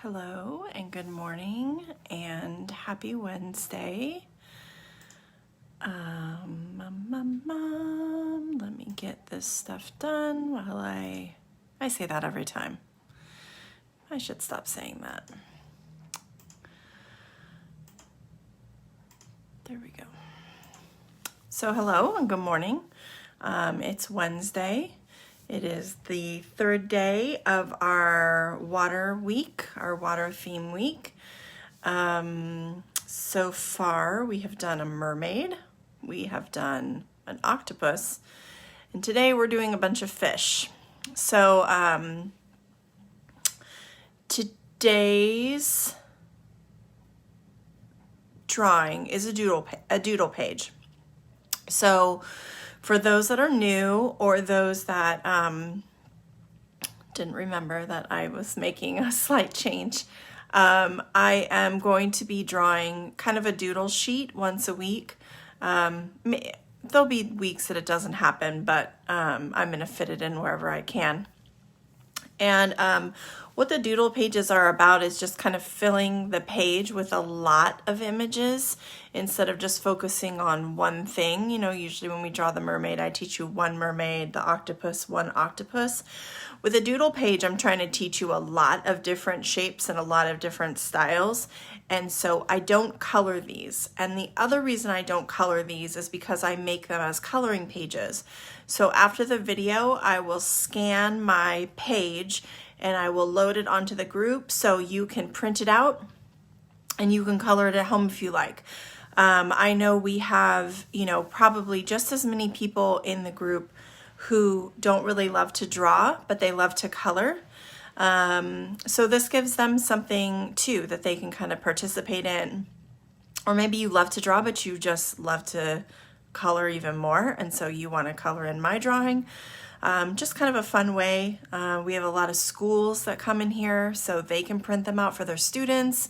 Hello and good morning and happy Wednesday. Let me get this stuff done while I say that every time. I should stop saying that. There we go. So hello and good morning. It's Wednesday. It is the third day of our water week, our water theme week. So far we have done a mermaid, we have done an octopus, and today we're doing a bunch of fish. So today's drawing is a doodle page. So for those that are new or those that didn't remember that I was making a slight change, I am going to be drawing kind of a doodle sheet once a week. There'll be weeks that it doesn't happen, but I'm going to fit it in wherever I can. And what the doodle pages are about is just kind of filling the page with a lot of images instead of just focusing on one thing. You know, usually when we draw the mermaid, I teach you one mermaid, the octopus, one octopus. With a doodle page, I'm trying to teach you a lot of different shapes and a lot of different styles. And so I don't color these. And the other reason I don't color these is because I make them as coloring pages. So after the video, I will scan my page and I will load it onto the group so you can print it out and you can color it at home if you like. I know we have, probably just as many people in the group who don't really love to draw, but they love to color. So this gives them something too that they can kind of participate in. Or maybe you love to draw, but you just love to color even more, and so you want to color in my drawing. Just kind of a fun way. We have a lot of schools that come in here, so they can print them out for their students.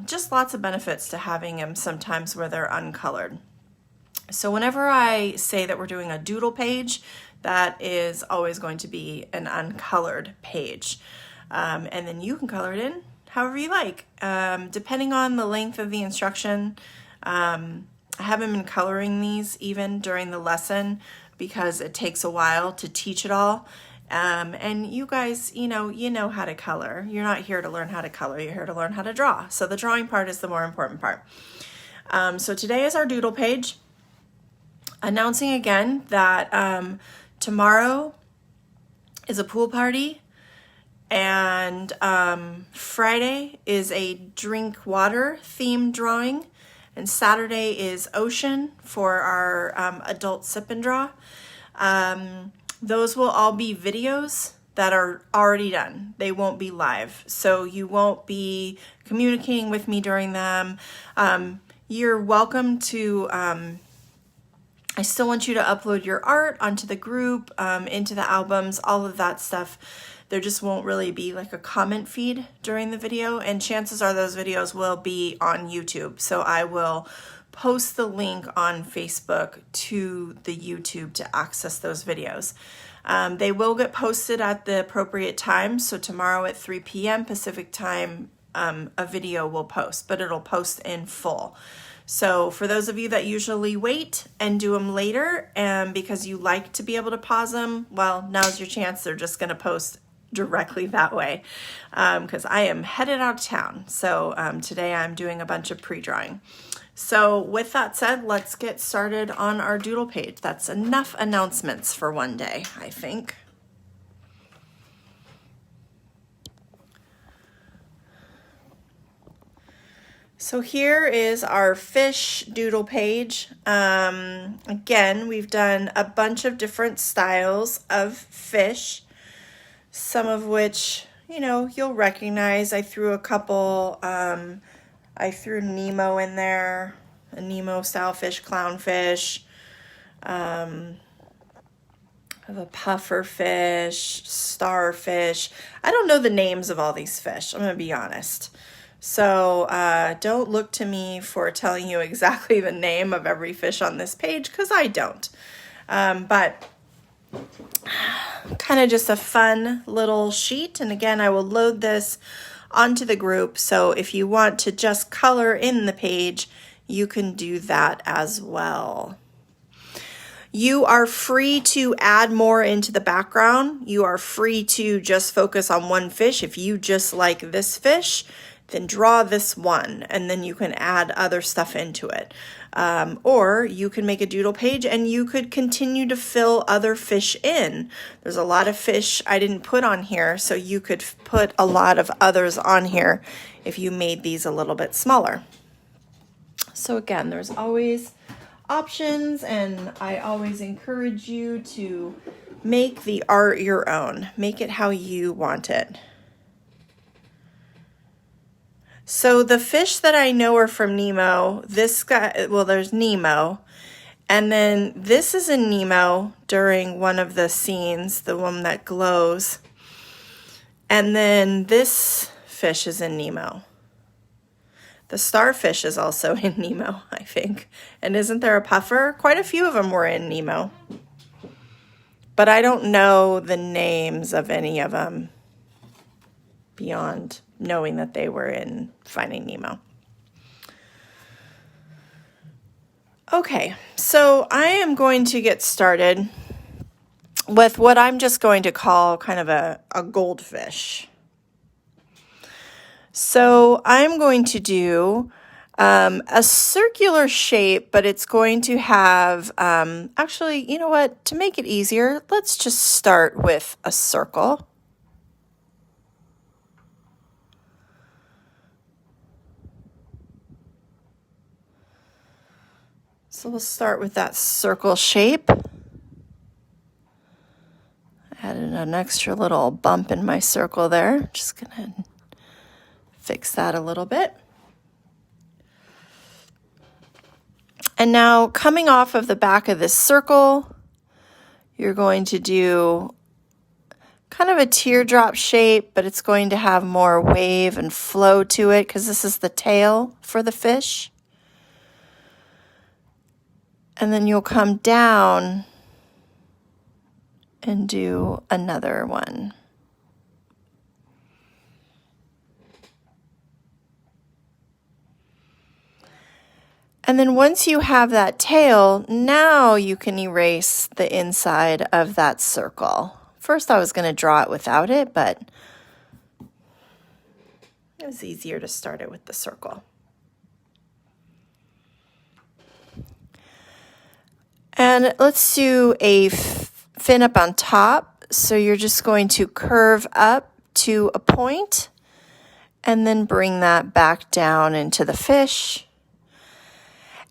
Just lots of benefits to having them sometimes where they're uncolored. So whenever I say that we're doing a doodle page, that is always going to be an uncolored page. And then you can color it in however you like. Depending on the length of the instruction, I haven't been coloring these even during the lesson because it takes a while to teach it all. And you guys, you know how to color. You're not here to learn how to color, you're here to learn how to draw. So the drawing part is the more important part. So today is our doodle page. Announcing again that tomorrow is a pool party and Friday is a drink water themed drawing. And Saturday is ocean for our adult sip and draw. Those will all be videos that are already done. They won't be live. So you won't be communicating with me during them. You're welcome to, I still want you to upload your art onto the group, into the albums, all of that stuff. There just won't really be like a comment feed during the video, and chances are those videos will be on YouTube. So I will post the link on Facebook to the YouTube to access those videos. They will get posted at the appropriate time. So tomorrow at 3 p.m. Pacific time, a video will post, but it'll post in full. So for those of you that usually wait and do them later, and because you like to be able to pause them, well, now's your chance. They're just going to post directly that way because I am headed out of town. So today I'm doing a bunch of pre-drawing. So with that said, let's get started on our doodle page. That's enough announcements for one day, I think. So here is our fish doodle page. Again, we've done a bunch of different styles of fish, some of which, you'll recognize. I threw a couple, I threw Nemo in there, a Nemo style fish, clownfish. I have a puffer fish, starfish. I don't know the names of all these fish, I'm going to be honest. So don't look to me for telling you exactly the name of every fish on this page because I don't. But kind of just a fun little sheet. And again, I will load this onto the group. So if you want to just color in the page, you can do that as well. You are free to add more into the background. You are free to just focus on one fish. If you just like this fish, then draw this one, and then you can add other stuff into it. Or you can make a doodle page and you could continue to fill other fish in. There's a lot of fish I didn't put on here, so you could put a lot of others on here if you made these a little bit smaller. So again, there's always options, and I always encourage you to make the art your own. Make it how you want it. So the fish that I know are from Nemo, this guy, well, there's Nemo, and then this is in Nemo during one of the scenes, the one that glows, and then this fish is in Nemo. The starfish is also in Nemo, I think. And isn't there a puffer? Quite a few of them were in Nemo. But I don't know the names of any of them beyond knowing that they were in Finding Nemo. Okay, so I am going to get started with what I'm just going to call kind of a goldfish. So I'm going to do a circular shape, but it's going to have, actually, you know what, to make it easier, let's just start with a circle. So we'll start with that circle shape. Added an extra little bump in my circle there. Just gonna fix that a little bit. And now coming off of the back of this circle, you're going to do kind of a teardrop shape, but it's going to have more wave and flow to it because this is the tail for the fish. And then you'll come down and do another one. And then once you have that tail, now you can erase the inside of that circle. First I was going to draw it without it, but it was easier to start it with the circle. And let's do a fin up on top. So you're just going to curve up to a point and then bring that back down into the fish.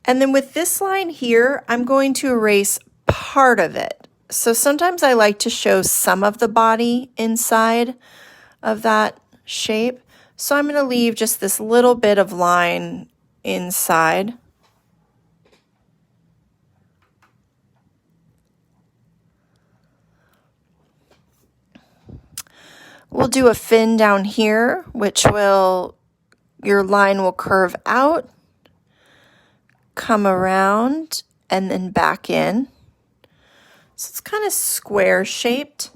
And then with this line here, I'm going to erase part of it. So sometimes I like to show some of the body inside of that shape. So I'm going to leave just this little bit of line inside. We'll do a fin down here, which your line will curve out, come around, and then back in. So it's kind of square shaped.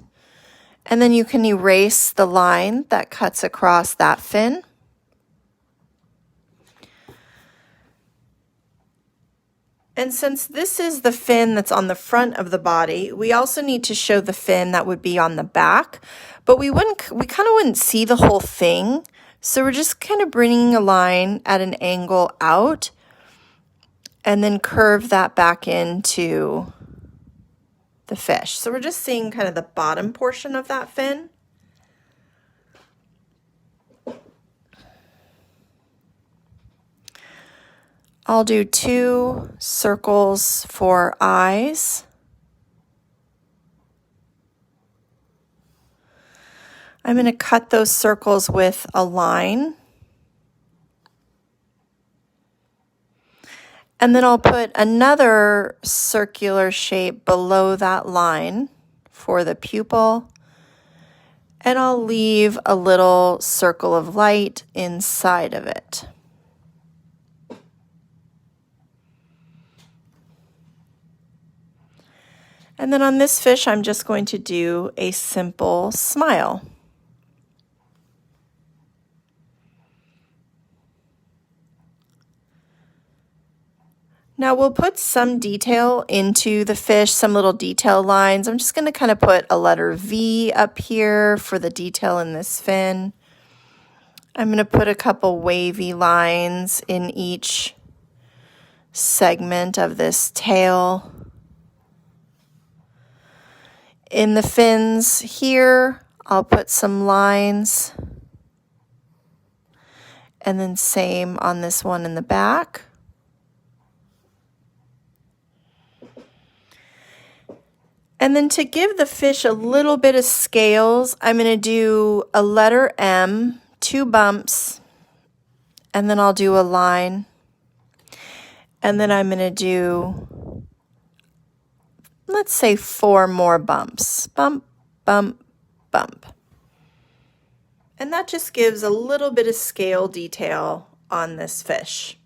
And then you can erase the line that cuts across that fin. And since this is the fin that's on the front of the body, we also need to show the fin that would be on the back, but we kind of wouldn't see the whole thing. So we're just kind of bringing a line at an angle out and then curve that back into the fish. So we're just seeing kind of the bottom portion of that fin. I'll do 2 circles for eyes. I'm going to cut those circles with a line. And then I'll put another circular shape below that line for the pupil. And I'll leave a little circle of light inside of it. And then on this fish, I'm just going to do a simple smile. Now we'll put some detail into the fish, some little detail lines. I'm just going to kind of put a letter V up here for the detail in this fin. I'm going to put a couple wavy lines in each segment of this tail. In the fins here, I'll put some lines. And then same on this one in the back. And then to give the fish a little bit of scales, I'm going to do a letter M, 2 bumps, and then I'll do a line. And then I'm going to do, let's say 4 more bumps. Bump, bump, bump. And that just gives a little bit of scale detail on this fish.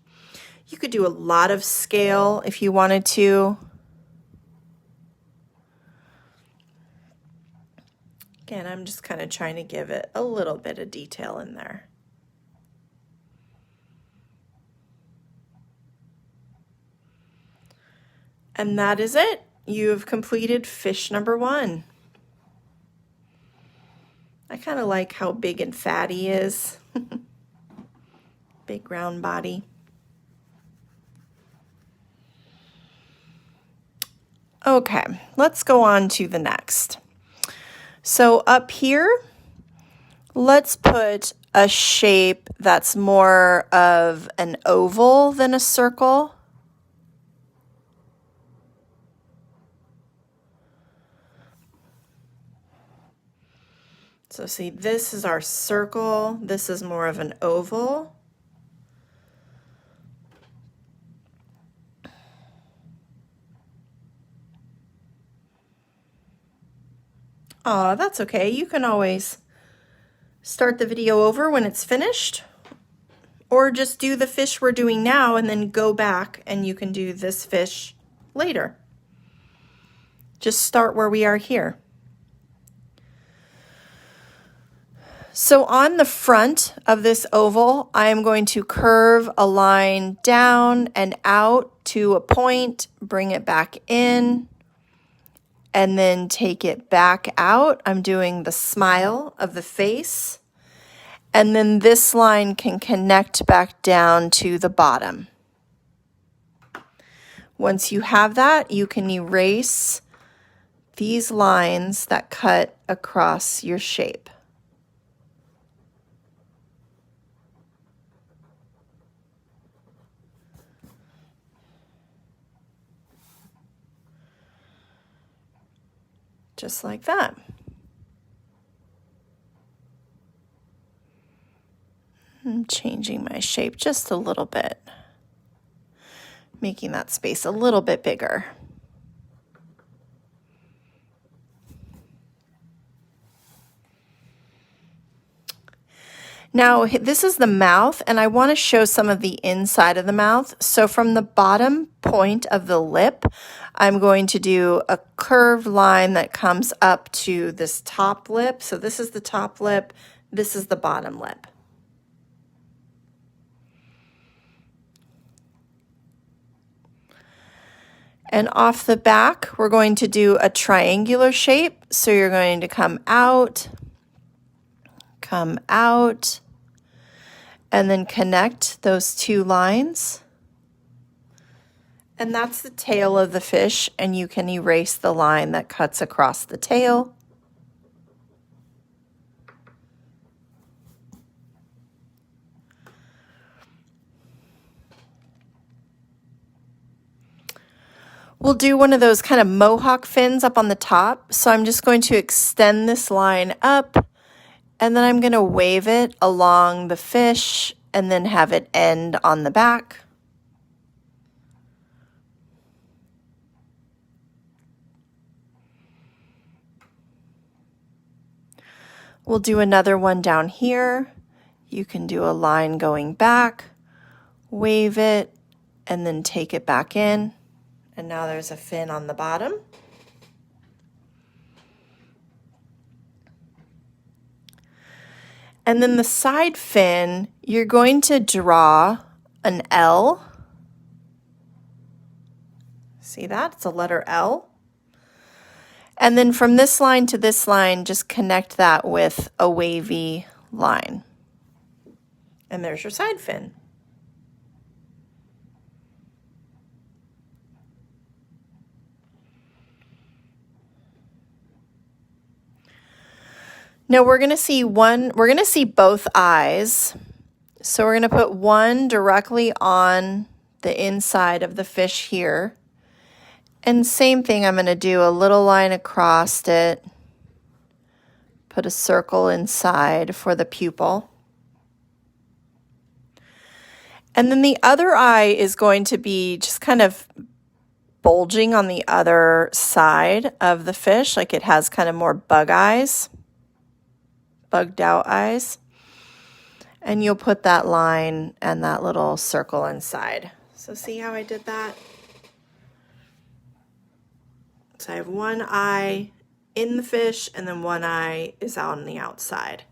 You could do a lot of scale if you wanted to. Again, I'm just kind of trying to give it a little bit of detail in there. And that is it. You have completed fish number 1. I kind of like how big and fat he is. Big round body. Okay, let's go on to the next. So up here, let's put a shape that's more of an oval than a circle. So see, this is our circle. This is more of an oval. Oh, that's okay. You can always start the video over when it's finished, or just do the fish we're doing now and then go back and you can do this fish later. Just start where we are here. So on the front of this oval, I am going to curve a line down and out to a point, bring it back in, and then take it back out. I'm doing the smile of the face. And then this line can connect back down to the bottom. Once you have that, you can erase these lines that cut across your shape. Just like that. I'm changing my shape just a little bit, making that space a little bit bigger. Now, this is the mouth, and I want to show some of the inside of the mouth. So from the bottom point of the lip, I'm going to do a curved line that comes up to this top lip. So this is the top lip, this is the bottom lip. And off the back, we're going to do a triangular shape. So you're going to come out, and then connect those 2 lines. And that's the tail of the fish, and you can erase the line that cuts across the tail. We'll do one of those kind of mohawk fins up on the top. So I'm just going to extend this line up, and then I'm going to wave it along the fish and then have it end on the back. We'll do another one down here. You can do a line going back, wave it, and then take it back in. And now there's a fin on the bottom. And then the side fin, you're going to draw an L. See that? It's a letter L. And then from this line to this line, just connect that with a wavy line. And there's your side fin. Now we're going to see both eyes. So we're going to put one directly on the inside of the fish here. And same thing, I'm going to do a little line across it. Put a circle inside for the pupil. And then the other eye is going to be just kind of bulging on the other side of the fish, like it has kind of more bugged out eyes. And you'll put that line and that little circle inside. So see how I did that? So I have one eye in the fish and then one eye is out on the outside.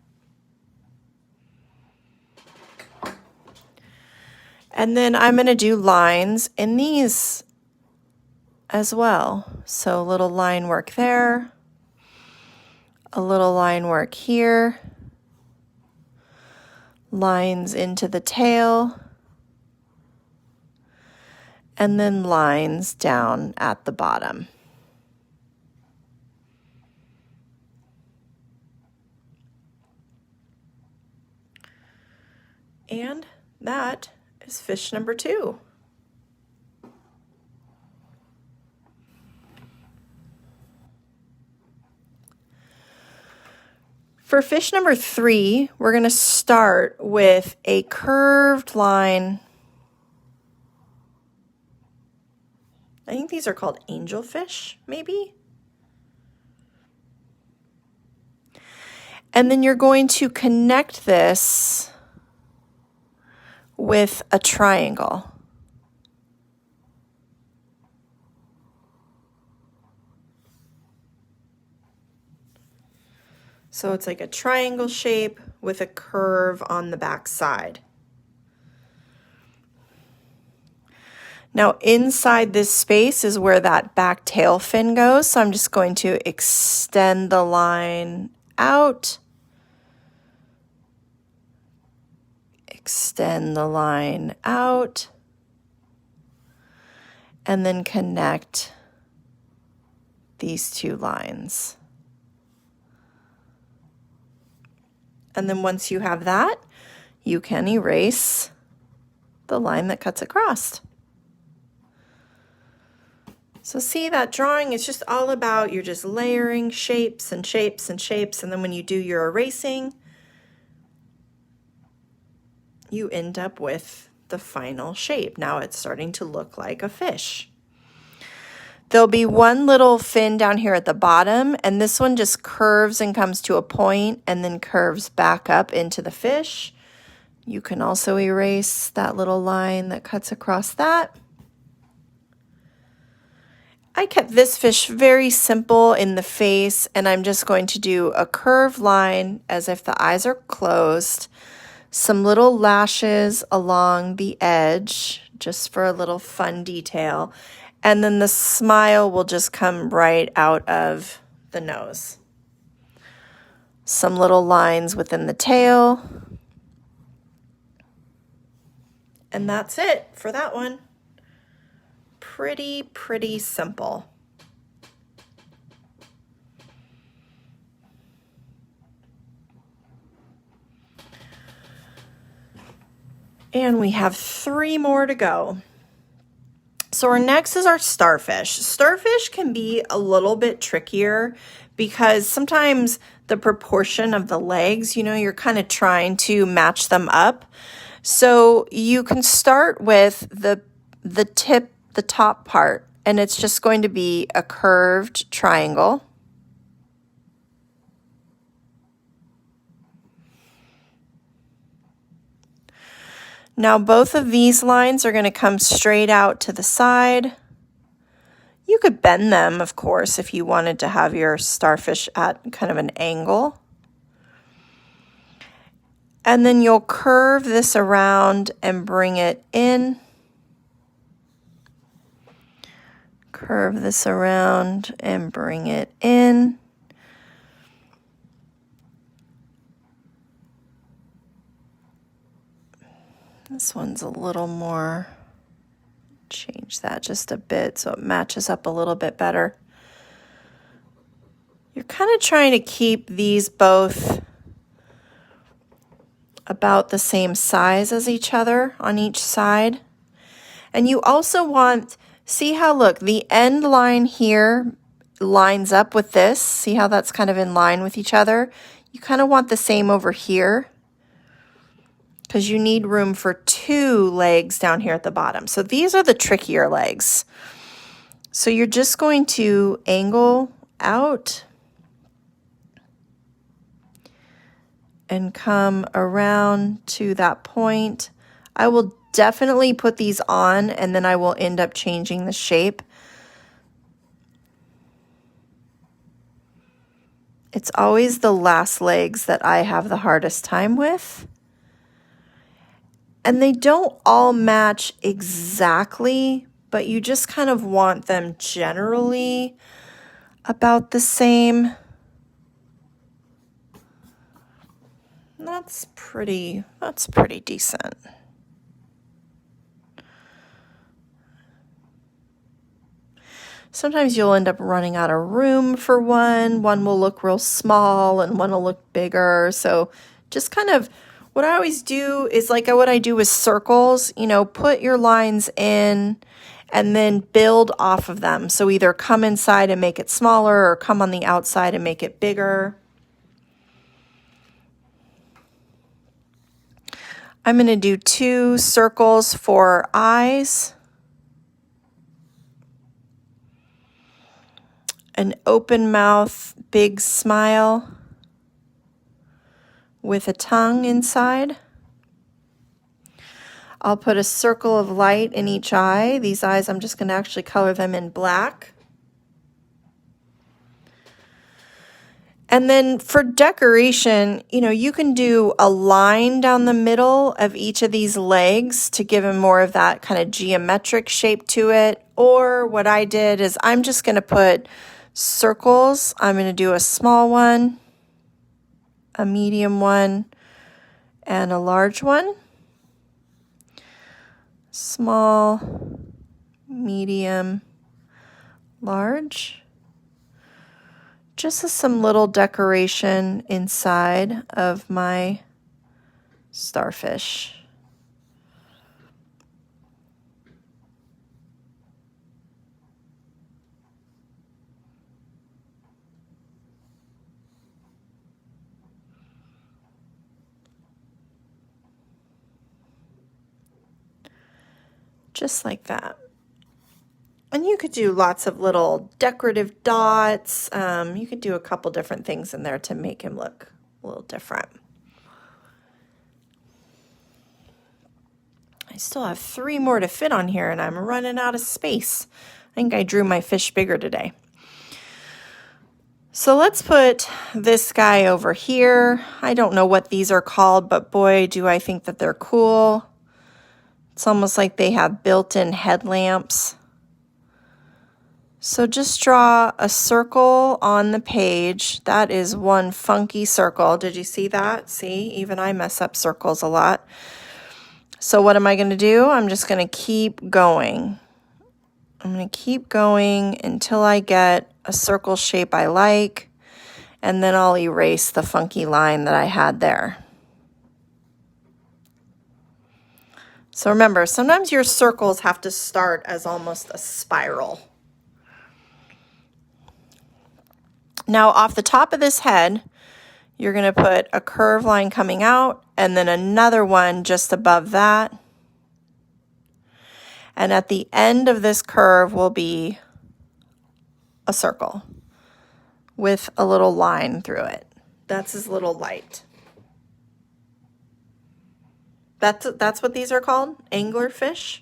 And then I'm going to do lines in these as well. So a little line work there, a little line work here, lines into the tail, and then lines down at the bottom. And that is fish number 2. For fish number 3, we're going to start with a curved line. I think these are called angelfish, maybe. And then you're going to connect this with a triangle. So it's like a triangle shape with a curve on the back side. Now inside this space is where that back tail fin goes. So I'm just going to extend the line out. Extend the line out. And then connect these 2 lines. And then once you have that, you can erase the line that cuts across. So see, that drawing is just all about, you're just layering shapes and shapes and shapes, and then when you do your erasing, you end up with the final shape. Now it's starting to look like a fish. There'll be one little fin down here at the bottom, and this one just curves and comes to a point and then curves back up into the fish. You can also erase that little line that cuts across that. I kept this fish very simple in the face, and I'm just going to do a curved line as if the eyes are closed, some little lashes along the edge just for a little fun detail. And then the smile will just come right out of the nose. Some little lines within the tail. And that's it for that one. Pretty simple. And we have 3 more to go. So our next is our starfish. Starfish can be a little bit trickier because sometimes the proportion of the legs, you're kind of trying to match them up. So you can start with the tip, the top part, and it's just going to be a curved triangle. Now both of these lines are going to come straight out to the side. You could bend them, of course, if you wanted to have your starfish at kind of an angle. And then you'll curve this around and bring it in. Curve this around and bring it in. This one's a little more, change that just a bit so it matches up a little bit better. You're kind of trying to keep these both about the same size as each other on each side. And you also want, see how, look, the end line here lines up with this. See how that's kind of in line with each other? You kind of want the same over here, because you need room for 2 legs down here at the bottom. So these are the trickier legs. So you're just going to angle out and come around to that point. I will definitely put these on and then I will end up changing the shape. It's always the last legs that I have the hardest time with. And they don't all match exactly, but you just kind of want them generally about the same. That's pretty decent. Sometimes you'll end up running out of room for one. One will look real small and one will look bigger. So just kind of, what I always do is like what I do with circles, you know, put your lines in and then build off of them. So either come inside and make it smaller or come on the outside and make it bigger. I'm going to do 2 circles for eyes. An open mouth, big smile with a tongue inside. I'll put a circle of light in each eye. These eyes, I'm just going to actually color them in black. And then for decoration, you know, you can do a line down the middle of each of these legs to give them more of that kind of geometric shape to it. Or what I did is I'm just going to put circles. I'm going to do a small one, a medium one, and a large one. Small, medium, large. Just as some little decoration inside of my starfish. Just like that. And you could do lots of little decorative dots. You could do a couple different things in there to make him look a little different. I still have 3 more to fit on here and I'm running out of space. I think I drew my fish bigger today. So let's put this guy over here. I don't know what these are called, but boy, do I think that they're cool. It's almost like they have built-in headlamps. So just draw a circle on the page. That is one funky circle. Did you see that? See, even I mess up circles a lot. So what am I going to do? I'm just going to keep going. I'm going to keep going until I get a circle shape I like, and then I'll erase the funky line that I had there. So remember, sometimes your circles have to start as almost a spiral. Now off the top of this head, you're going to put a curved line coming out and then another one just above that. And at the end of this curve will be a circle with a little line through it. That's his little light. That's what these are called, anglerfish.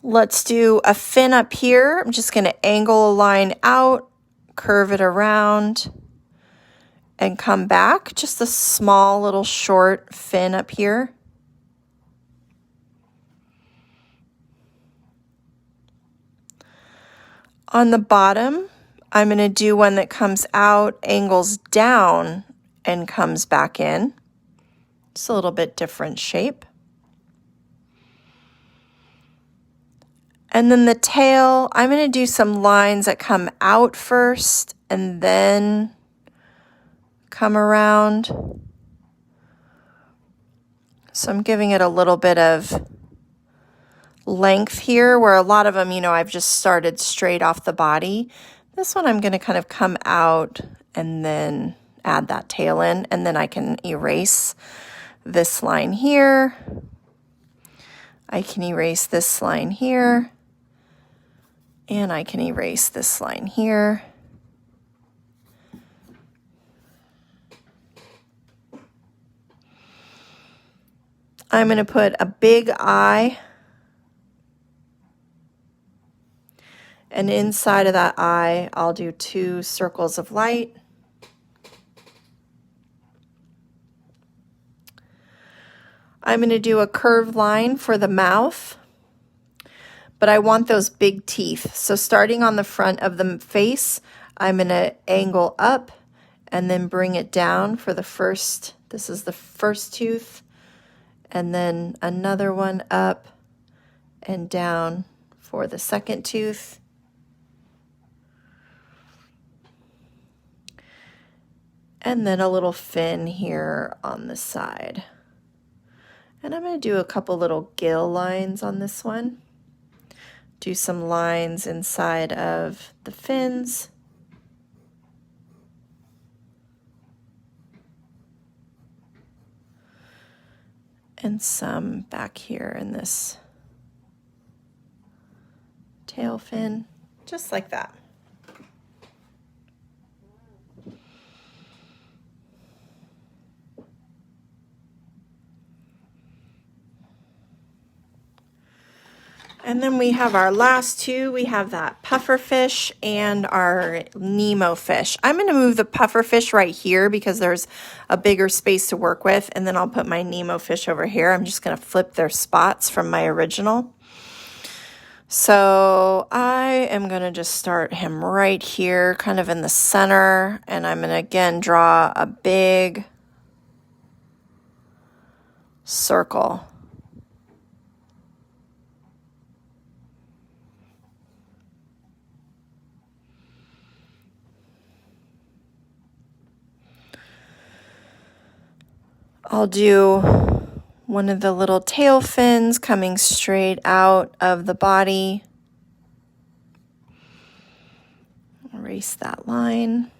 Let's do a fin up here. I'm just going to angle a line out, curve it around, and come back. Just a small little short fin up here. On the bottom, I'm going to do one that comes out, angles down, and comes back in. It's a little bit different shape. And then the tail, I'm going to do some lines that come out first and then come around. So I'm giving it a little bit of length here, where a lot of them, you know, I've just started straight off the body. This one I'm going to kind of come out and then add that tail in, and then I can erase this line here. I can erase this line here. And I can erase this line here. I'm going to put a big eye. And inside of that eye, I'll do 2 circles of light. I'm going to do a curved line for the mouth. But I want those big teeth. So starting on the front of the face, I'm going to angle up and then bring it down for the first, this is the first tooth, and then another one up and down for the second tooth. And then a little fin here on the side. And I'm going to do a couple little gill lines on this one. Do some lines inside of the fins. And some back here in this tail fin, just like that. And then we have our last two. We have that puffer fish and our Nemo fish. I'm going to move the puffer fish right here because there's a bigger space to work with. And then I'll put my Nemo fish over here. I'm just going to flip their spots from my original. So I am going to just start him right here, kind of in the center. And I'm going to again draw a big circle. I'll do one of the little tail fins coming straight out of the body. Erase that line.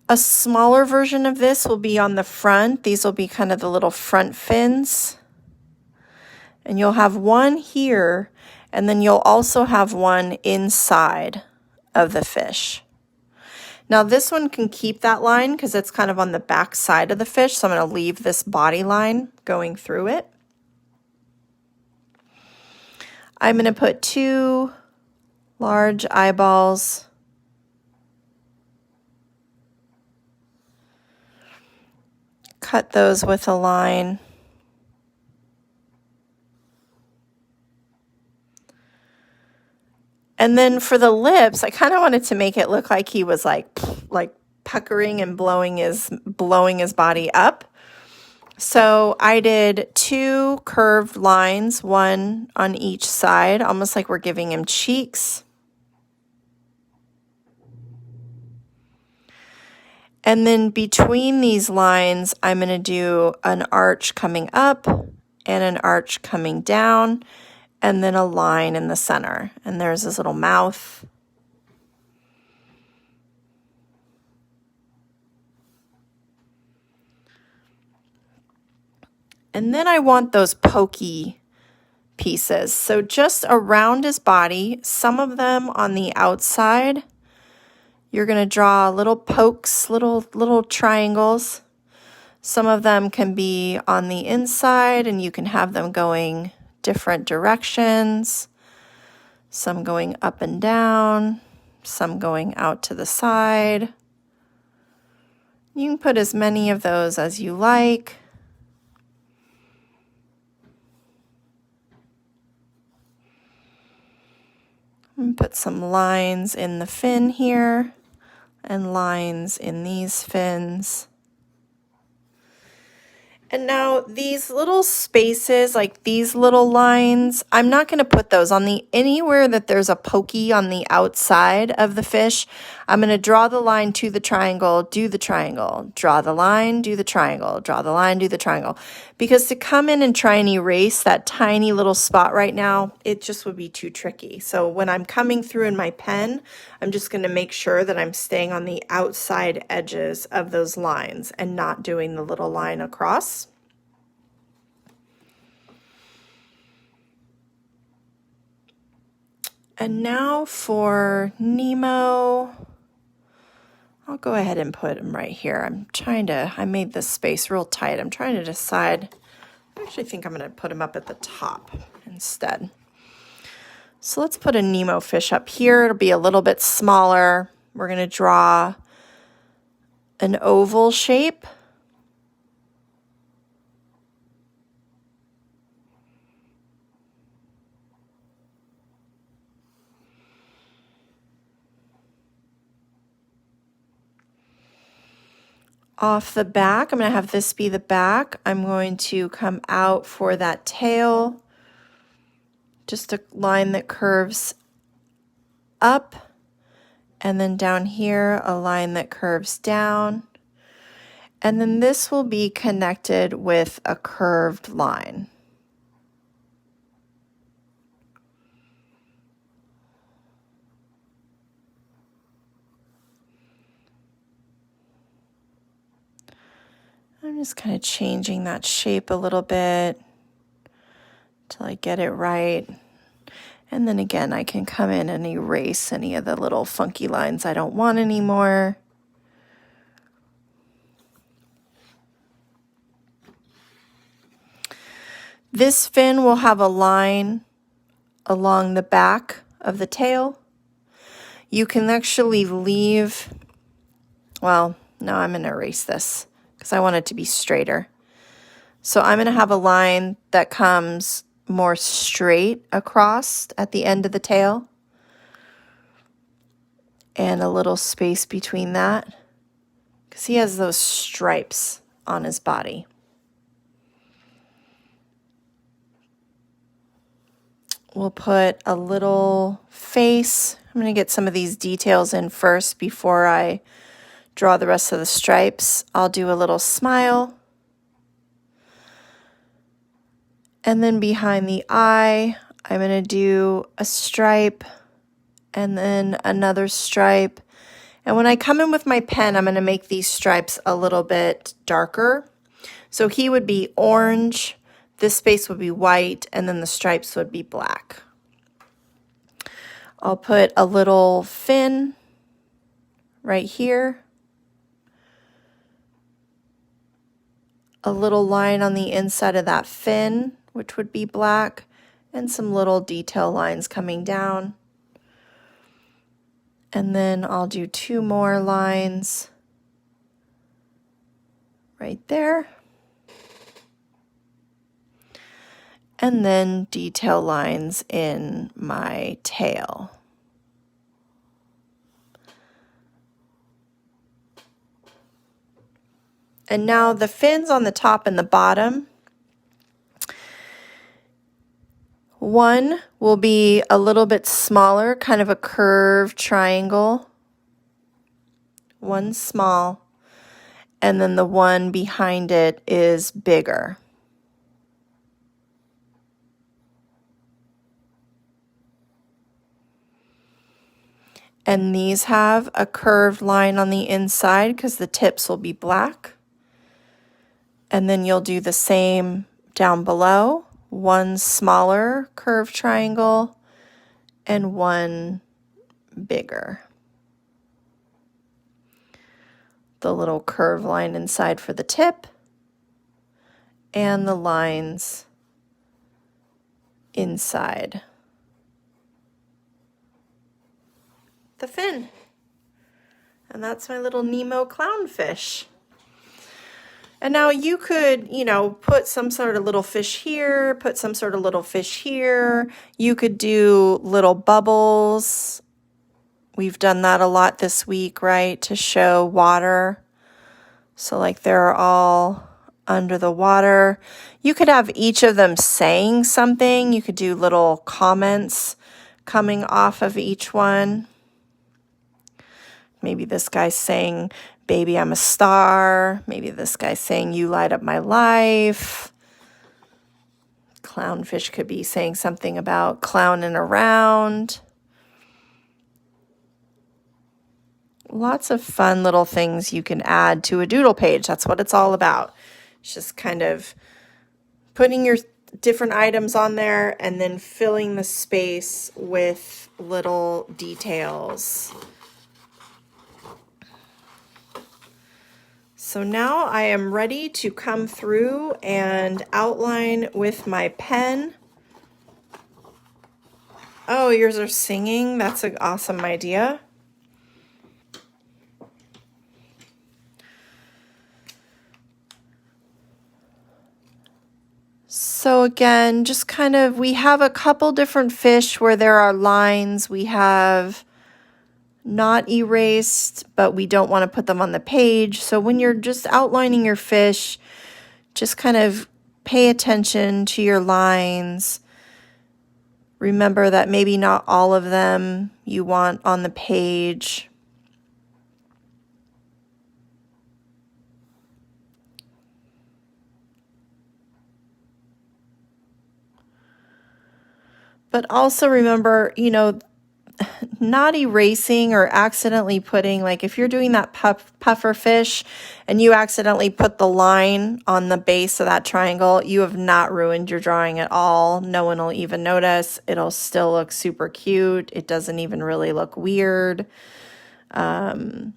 A smaller version of this will be on the front. These will be kind of the little front fins. And you'll have one here, and then you'll also have one inside of the fish. Now this one can keep that line because it's kind of on the back side of the fish, so I'm going to leave this body line going through it. I'm going to put 2 large eyeballs. Cut those with a line. And then for the lips, I kind of wanted to make it look like he was like puckering and blowing his body up. So I did 2 curved lines, one on each side, almost like we're giving him cheeks. And then between these lines, I'm going to do an arch coming up and an arch coming down. And then a line in the center. And there's his little mouth. And then I want those pokey pieces. So just around his body, some of them on the outside, you're going to draw little pokes, little triangles. Some of them can be on the inside, and you can have them going different directions. some going up and down, some going out to the side. You can put as many of those as you like. And put some lines in the fin here and lines in these fins. And now these little spaces, like these little lines, I'm not going to put those on the anywhere that there's a pokey on the outside of the fish. I'm going to draw the line to the triangle, do the triangle, draw the line, do the triangle, draw the line, do the triangle. Because to come in and try and erase that tiny little spot right now, it just would be too tricky. So when I'm coming through in my pen, I'm just going to make sure that I'm staying on the outside edges of those lines and not doing the little line across. And now for Nemo, I'll go ahead and put him right here. I made this space real tight. I'm trying to decide. I actually think I'm going to put him up at the top instead. So let's put a Nemo fish up here. It'll be a little bit smaller. We're going to draw an oval shape. Off the back, I'm going to have this be the back. I'm going to come out for that tail. Just a line that curves up, and then down here a line that curves down, and then this will be connected with a curved line. I'm just kind of changing that shape a little bit till I get it right. And then again, I can come in and erase any of the little funky lines I don't want anymore. This fin will have a line along the back of the tail. You can actually leave, well, no, I'm going to erase this because I want it to be straighter. So I'm going to have a line that comes more straight across at the end of the tail, and a little space between that because he has those stripes on his body. We'll put a little face. I'm going to get some of these details in first before I draw the rest of the stripes. I'll do a little smile. And then behind the eye, I'm going to do a stripe and then another stripe. And when I come in with my pen, I'm going to make these stripes a little bit darker. So he would be orange, this space would be white, and then the stripes would be black. I'll put a little fin right here. A little line on the inside of that fin, which would be black, and some little detail lines coming down. And then I'll do two more lines right there. And then detail lines in my tail. And now the fins on the top and the bottom. One will be a little bit smaller, kind of a curved triangle. One small, and then the one behind it is bigger. And these have a curved line on the inside because the tips will be black. And then you'll do the same down below. One smaller curved triangle and one bigger. The little curved line inside for the tip and the lines inside. the fin. And that's my little Nemo clownfish. And now you could, you know, put some sort of little fish here, put some sort of little fish here. You could do little bubbles. We've done that a lot this week, right, to show water. So like they're all under the water. You could have each of them saying something. You could do little comments coming off of each one. Maybe this guy's saying, "Baby, I'm a star." Maybe this guy's saying, "You light up my life." Clownfish could be saying something about clowning around. Lots of fun little things you can add to a doodle page. That's what it's all about. It's just kind of putting your different items on there and then filling the space with little details. So now I am ready to come through and outline with my pen. Oh, yours are singing. That's an awesome idea. So again, just kind of, we have a couple different fish where there are lines. We have not erased, but we don't want to put them on the page. So when you're just outlining your fish, just kind of pay attention to your lines. Remember that maybe not all of them you want on the page. But also remember, you know, not erasing or accidentally putting, like if you're doing that puffer fish and you accidentally put the line on the base of that triangle, you have not ruined your drawing at all. No one will even notice. It'll still look super cute. It doesn't even really look weird. So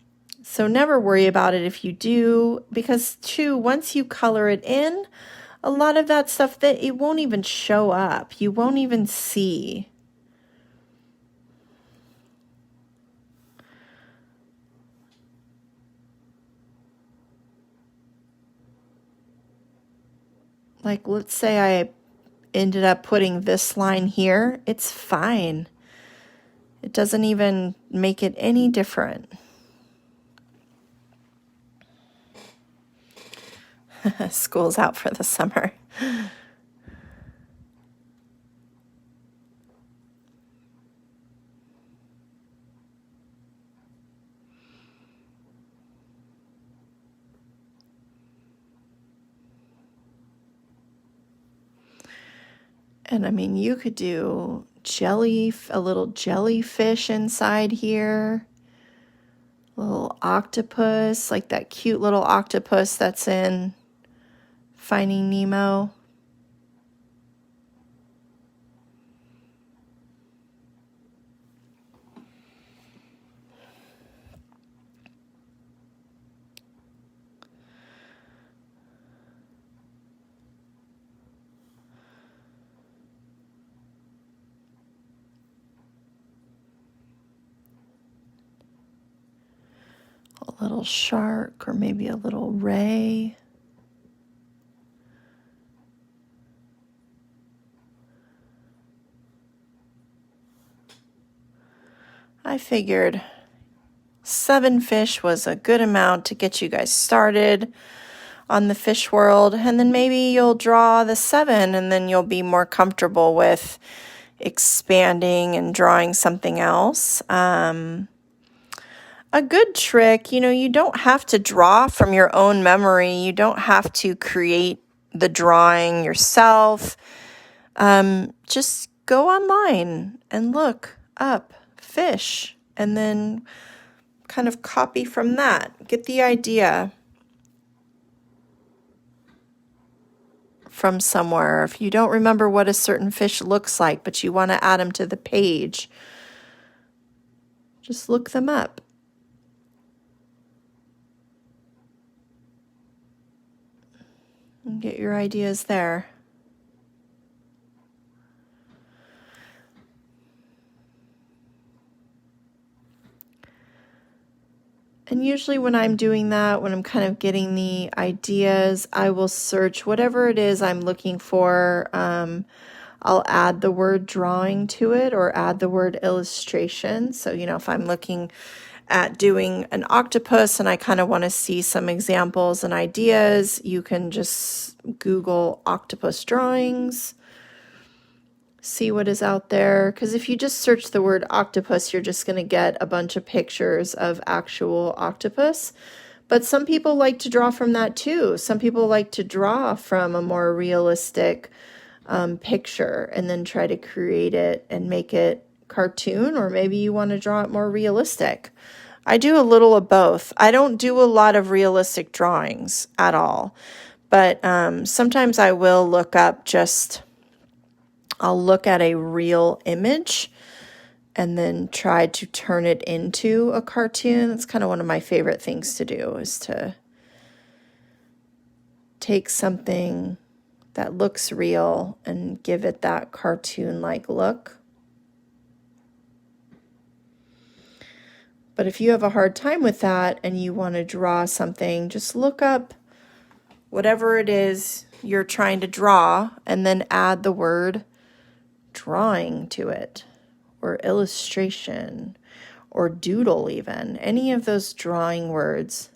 never worry about it if you do, because too, once you color it in, a lot of that stuff that it won't even show up. You won't even see. Like, let's say I ended up putting this line here. It's fine. It doesn't even make it any different. School's out for the summer. And I mean, you could do a little jellyfish inside here. A little octopus, like that cute little octopus that's in Finding Nemo. A little shark or maybe a little ray. I figured 7 fish was a good amount to get you guys started on the fish world, and then maybe you'll draw the 7 and then you'll be more comfortable with expanding and drawing something else. A good trick, you know, you don't have to draw from your own memory. You don't have to create the drawing yourself. Just go online and look up fish and then kind of copy from that. Get the idea from somewhere. If you don't remember what a certain fish looks like, but you want to add them to the page, just look them up. And get your ideas there. And usually when I'm doing that, when I'm kind of getting the ideas, I will search whatever it is I'm looking for. I'll add the word drawing to it or add the word illustration. So, you know, if I'm looking at doing an octopus and I kind of want to see some examples and ideas, you can just Google octopus drawings, see what is out there. Because if you just search the word octopus, you're just going to get a bunch of pictures of actual octopus. But some people like to draw from that too. Some people like to draw from a more realistic picture and then try to create it and make it cartoon, or maybe you want to draw it more realistic. I do a little of both. I don't do a lot of realistic drawings at all, but sometimes I will look up I'll look at a real image and then try to turn it into a cartoon. That's kind of one of my favorite things to do, is to take something that looks real and give it that cartoon-like look. But if you have a hard time with that and you want to draw something, just look up whatever it is you're trying to draw and then add the word drawing to it, or illustration, or doodle even. Any of those drawing words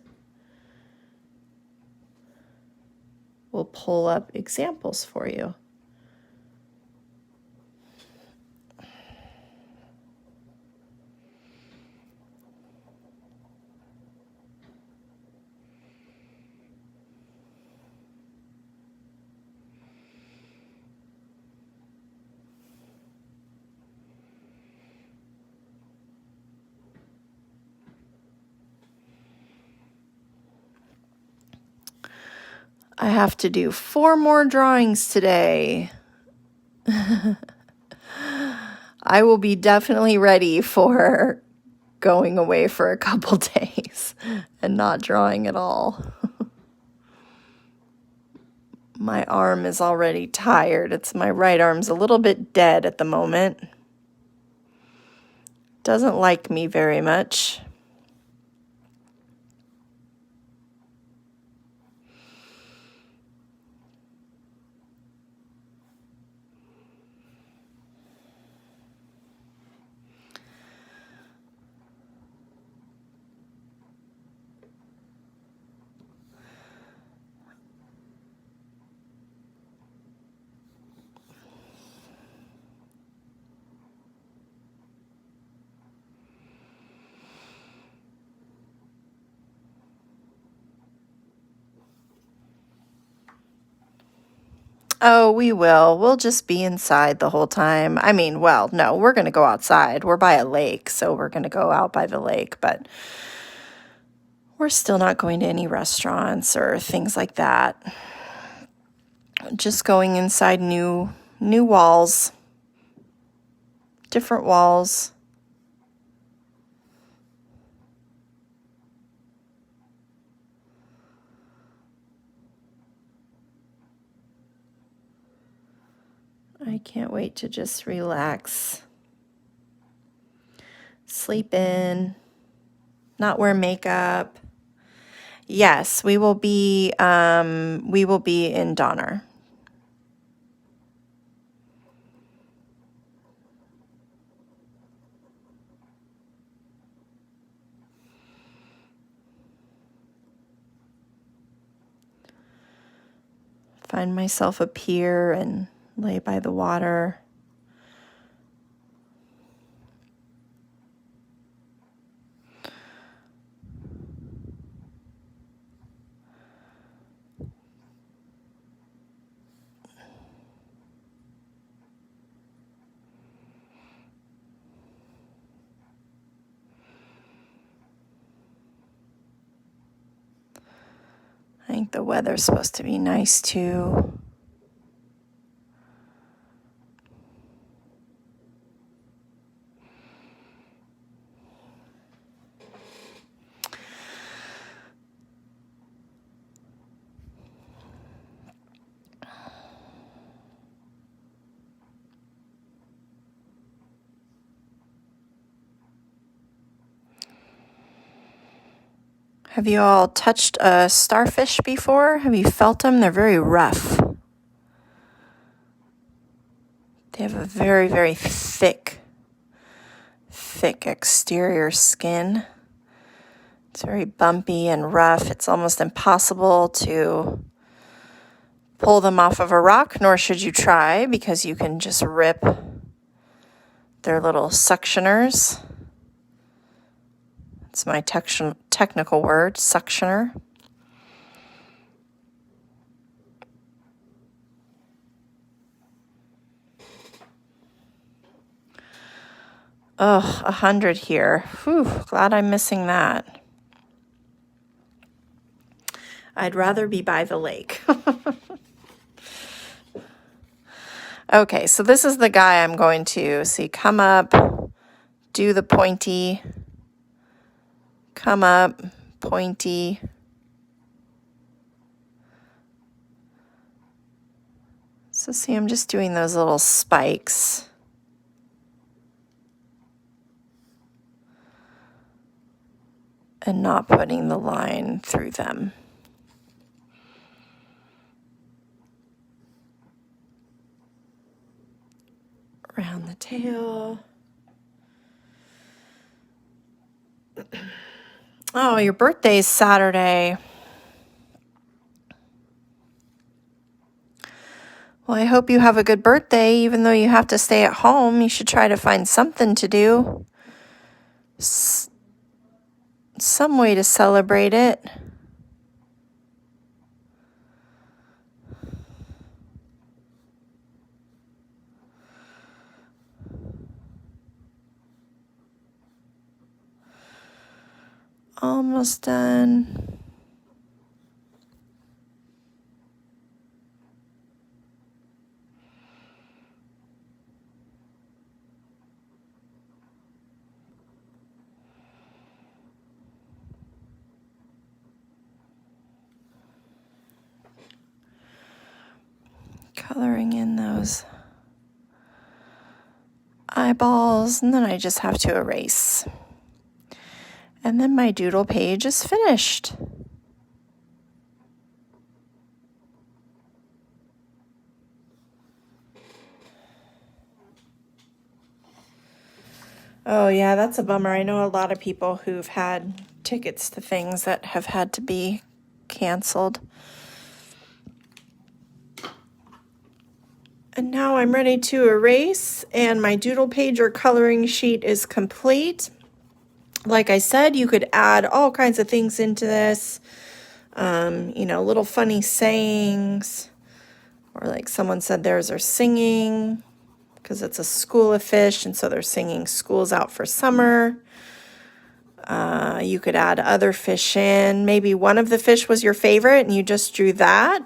will pull up examples for you. I have to do 4 more drawings today. I will be definitely ready for going away for a couple days and not drawing at all. My arm is already tired. My right arm's a little bit dead at the moment. Doesn't like me very much. Oh, we will. We'll just be inside the whole time. I mean, well, no, we're going to go outside. We're by a lake, so we're going to go out by the lake, but we're still not going to any restaurants or things like that. Just going inside new walls, different walls. I can't wait to just relax, sleep in, not wear makeup. Yes, we will be in Donner. Find myself a pier and lay by the water. I think the weather's supposed to be nice too. Have you all touched a starfish before? Have you felt them? They're very rough. They have a very, very thick exterior skin. It's very bumpy and rough. It's almost impossible to pull them off of a rock, nor should you try, because you can just rip their little suctioners. It's my technical word, suctioner. Ugh, 100 here. Whew, glad I'm missing that. I'd rather be by the lake. Okay, so this is the guy I'm going to see come up, do the pointy, come up, pointy. So see, I'm just doing those little spikes. And not putting the line through them. Around the tail. Oh, your birthday's Saturday. Well, I hope you have a good birthday. Even though you have to stay at home, you should try to find something to do. Some way to celebrate it. Almost done. Coloring in those eyeballs, and then I just have to erase. And then my doodle page is finished. Oh yeah, that's a bummer. I know a lot of people who've had tickets to things that have had to be canceled. And now I'm ready to erase, and my doodle page or coloring sheet is complete. Like I said, you could add all kinds of things into this, you know, little funny sayings, or like someone said theirs are singing, because it's a school of fish, and so they're singing school's out for summer. You could add other fish in. Maybe one of the fish was your favorite, and you just drew that.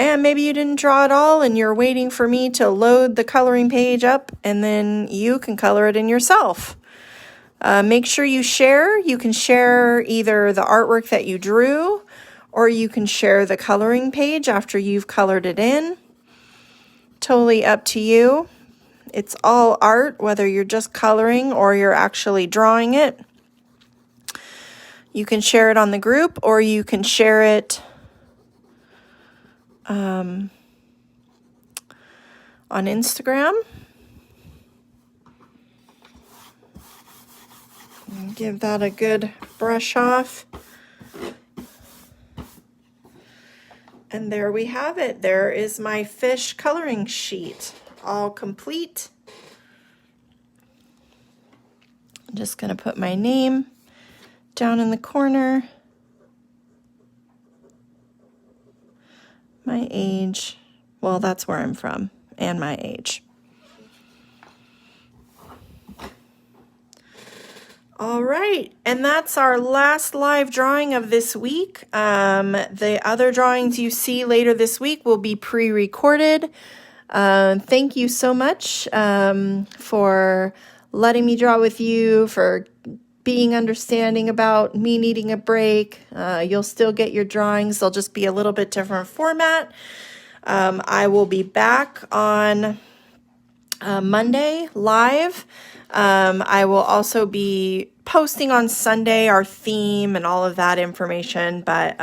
And maybe you didn't draw it all and you're waiting for me to load the coloring page up, and then you can color it in yourself. Make sure you share. You can share either the artwork that you drew, or you can share the coloring page after you've colored it in. Totally up to you. It's all art, whether you're just coloring or you're actually drawing it. You can share it on the group, or you can share it on Instagram. Give that a good brush off. And there we have it. There is my fish coloring sheet, all complete. I'm just going to put my name down in the corner. My age, well, that's where I'm from, and my age. All right, and that's our last live drawing of this week. The other drawings you see later this week will be pre-recorded. Thank you so much for letting me draw with you, for being understanding about me needing a break. You'll still get your drawings. They'll just be a little bit different format. I will be back on Monday live. I will also be posting on Sunday our theme and all of that information, but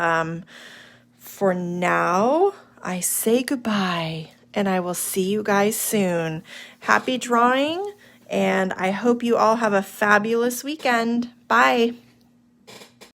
for now, I say goodbye, and I will see you guys soon. Happy drawing, and I hope you all have a fabulous weekend. Bye.